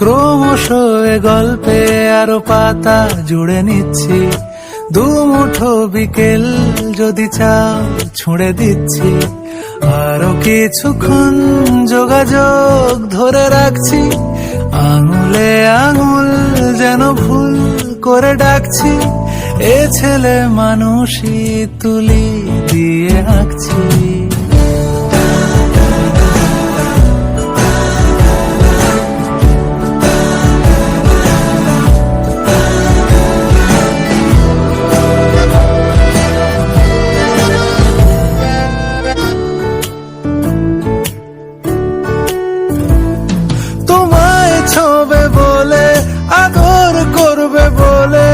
ক্রমশ এ গল্পে আরো পাতা জুড়ে নিচ্ছি, দুমুঠো বিকেল যদি চাও ছুঁড়ে দিচ্ছি। আরো কিছুক্ষণ যোগাযোগ ধরে রাখছি, আঙুলে আঙুল যেন ভুল করে ডাকছি। এ ছেলে মানুষই তুলি দিয়ে আঁকছি। তোমায় ছোবে বলে, আদর করবে বলে,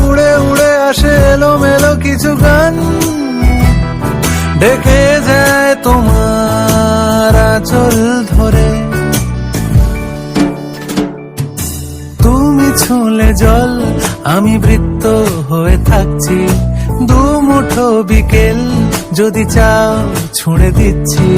উড়ে উড়ে আসে এলোমেলো কিছু গান, ডেকে যায় তোমার আঁচল ধরে। তুমি ছুঁলে জল, আমি বৃত্ত হয়ে থাকছি, দুমুঠো বিকেল যদি চাও ছুঁড়ে দিচ্ছি।